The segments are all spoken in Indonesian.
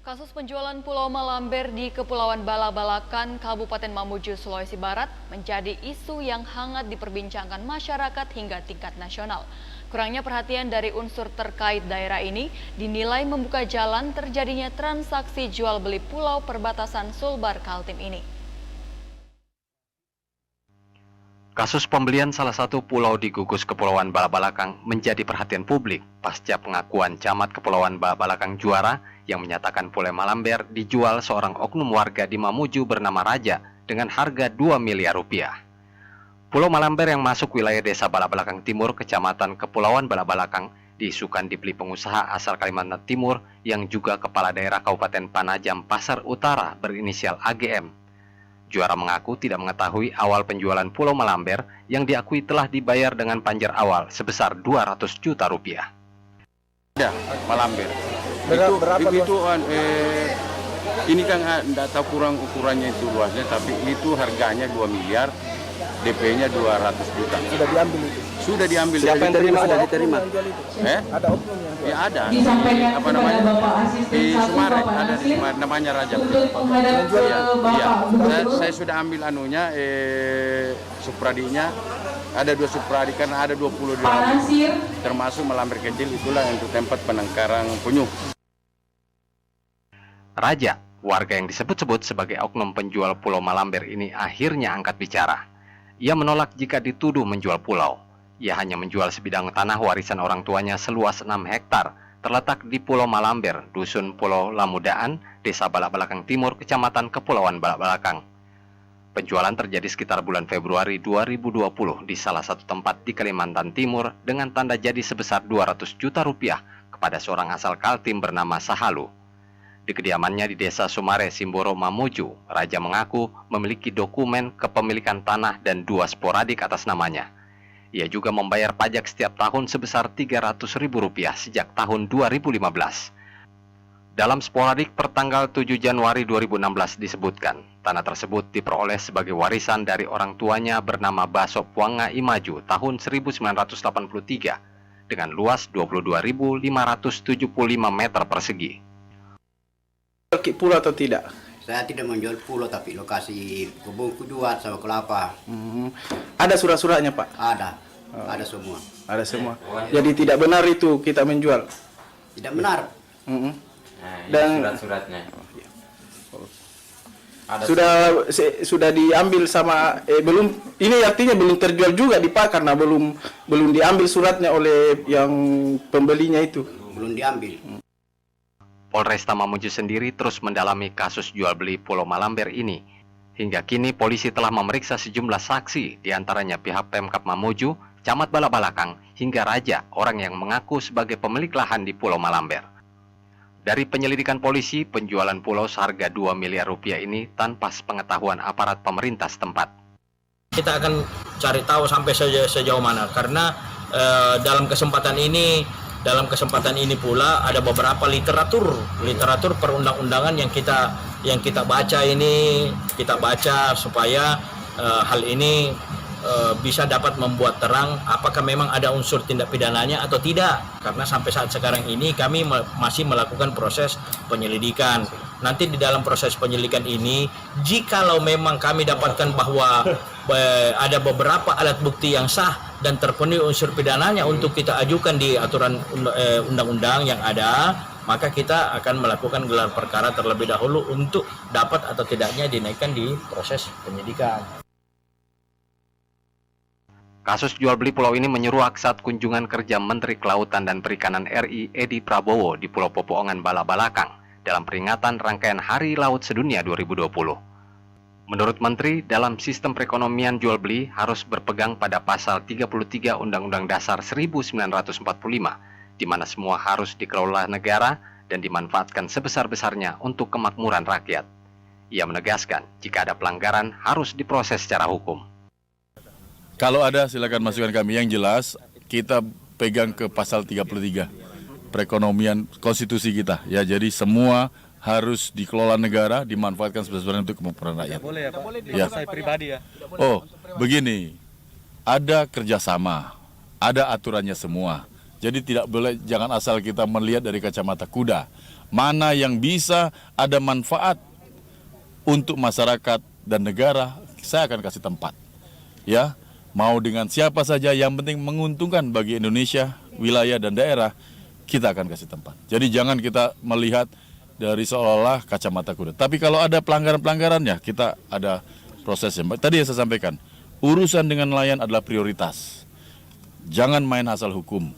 Kasus penjualan Pulau Malamber di Kepulauan Bala-Balakan, Kabupaten Mamuju, Sulawesi Barat menjadi isu yang hangat diperbincangkan masyarakat hingga tingkat nasional. Kurangnya perhatian dari unsur terkait daerah ini dinilai membuka jalan terjadinya transaksi jual beli pulau perbatasan Sulbar Kaltim ini. Kasus pembelian salah satu pulau di gugus Kepulauan Bala-Balakang menjadi perhatian publik pasca pengakuan Camat Kepulauan Bala-Balakang Juara yang menyatakan Pulau Malamber dijual seorang oknum warga di Mamuju bernama Raja dengan harga 2 miliar rupiah. Pulau Malamber yang masuk wilayah desa Bala-Balakang Timur, Kecamatan Kepulauan Bala-Balakang, diisukan dibeli pengusaha asal Kalimantan Timur yang juga Kepala Daerah Kabupaten Panajam Pasar Utara berinisial AGM. Juara mengaku tidak mengetahui awal penjualan Pulau Malamber yang diakui telah dibayar dengan panjar awal sebesar 200 juta rupiah. Ada Malamber. Ini kan tidak tahu kurang ukurannya itu luasnya, tapi itu harganya 2 miliar, DP-nya 200 juta. Sudah diambil itu? Sudah diambil. Siapa yang terima? Sudah diterima? Ada oknum yang jual? Ya ada. Disampaikan Apa namanya? Bapak Asisten Di satu Sumare Bapak ada Nasir namanya Raja. untuk menghadap ke Bapak. Saya sudah ambil anunya, supradinya. Ada 2 supradi karena ada 20 di dalam, termasuk Malamber kecil, itulah untuk tempat penangkaran penyu. Raja, warga yang disebut-sebut sebagai oknum penjual Pulau Malamber ini akhirnya angkat bicara. Ia menolak jika dituduh menjual pulau. Ia hanya menjual sebidang tanah warisan orang tuanya seluas 6 hektar, terletak di Pulau Malamber, Dusun Pulau Lamudaan, Desa Bala-Balakang Timur, Kecamatan Kepulauan Bala-Balakang. Penjualan terjadi sekitar bulan Februari 2020 di salah satu tempat di Kalimantan Timur dengan tanda jadi sebesar 200 juta rupiah kepada seorang asal Kaltim bernama Sahalu. Di kediamannya di Desa Sumare, Simboro, Mamuju, Raja mengaku memiliki dokumen kepemilikan tanah dan 2 sporadik atas namanya. Ia juga membayar pajak setiap tahun sebesar Rp300.000 sejak tahun 2015. Dalam sporadik pertanggal 7 Januari 2016 disebutkan, tanah tersebut diperoleh sebagai warisan dari orang tuanya bernama Baso Puanga Imaju tahun 1983 dengan luas 22.575 meter persegi. Pulau atau tidak? Saya tidak menjual pulau, tapi lokasi kebun kuduat sama kelapa. Ada surat-suratnya, Pak? Ada, ada semua. Ada semua. Jadi tidak benar itu kita menjual? Tidak benar. Dan surat-suratnya. Sudah diambil sama belum, ini artinya belum terjual juga di Pak karena belum diambil suratnya oleh yang pembelinya itu. Belum diambil. Polresta Mamuju sendiri terus mendalami kasus jual beli Pulau Malamber ini. Hingga kini polisi telah memeriksa sejumlah saksi, diantaranya pihak Pemkab Mamuju, Camat Bala-Balakang, hingga Raja, orang yang mengaku sebagai pemilik lahan di Pulau Malamber. Dari penyelidikan polisi, penjualan pulau seharga 2 miliar rupiah ini tanpa sepengetahuan aparat pemerintah setempat. Kita akan cari tahu sampai sejauh mana, karena dalam kesempatan ini pula ada beberapa literatur perundang-undangan yang kita baca supaya hal ini bisa dapat membuat terang apakah memang ada unsur tindak pidananya atau tidak, karena sampai saat sekarang ini kami masih melakukan proses penyelidikan. Nanti di dalam proses penyelidikan ini, jikalau memang kami dapatkan bahwa ada beberapa alat bukti yang sah dan terpenuhi unsur pidananya untuk kita ajukan di aturan undang-undang yang ada, maka kita akan melakukan gelar perkara terlebih dahulu untuk dapat atau tidaknya dinaikkan di proses penyidikan. Kasus jual beli pulau ini menyeruak saat kunjungan kerja Menteri Kelautan dan Perikanan RI Edi Prabowo di Pulau Popoongan Bala-Balakang dalam peringatan rangkaian Hari Laut Sedunia 2020. Menurut Menteri, dalam sistem perekonomian jual beli harus berpegang pada pasal 33 Undang-Undang Dasar 1945, di mana semua harus dikelola negara dan dimanfaatkan sebesar-besarnya untuk kemakmuran rakyat. Ia menegaskan, jika ada pelanggaran harus diproses secara hukum. Kalau ada silakan masukan kami, yang jelas kita pegang ke pasal 33 perekonomian konstitusi kita. Ya, jadi semua harus dikelola negara, dimanfaatkan sebesar-besarnya untuk kemakmuran rakyat. Boleh ya, Pak? Ya. Saya pribadi ya. Oh, begini. Ada kerjasama, ada aturannya semua. Jadi tidak boleh, jangan asal kita melihat dari kacamata kuda. Mana yang bisa ada manfaat untuk masyarakat dan negara, saya akan kasih tempat. Ya, mau dengan siapa saja, yang penting menguntungkan bagi Indonesia, wilayah dan daerah, kita akan kasih tempat. Jadi jangan kita melihat dari seolah-olah kacamata kuda. Tapi kalau ada pelanggaran-pelanggaran, ya kita ada prosesnya. Tadi yang saya sampaikan, urusan dengan nelayan adalah prioritas. Jangan main asal hukum.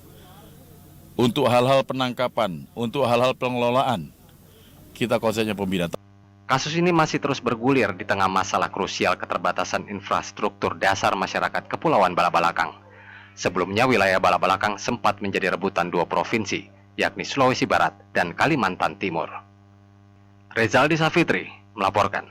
Untuk hal-hal penangkapan, untuk hal-hal pengelolaan, kita konsepnya pembinaan. Kasus ini masih terus bergulir di tengah masalah krusial keterbatasan infrastruktur dasar masyarakat Kepulauan Balabalakang. Sebelumnya wilayah Balabalakang sempat menjadi rebutan dua provinsi, yakni Sulawesi Barat dan Kalimantan Timur. Rezaldi Safitri melaporkan.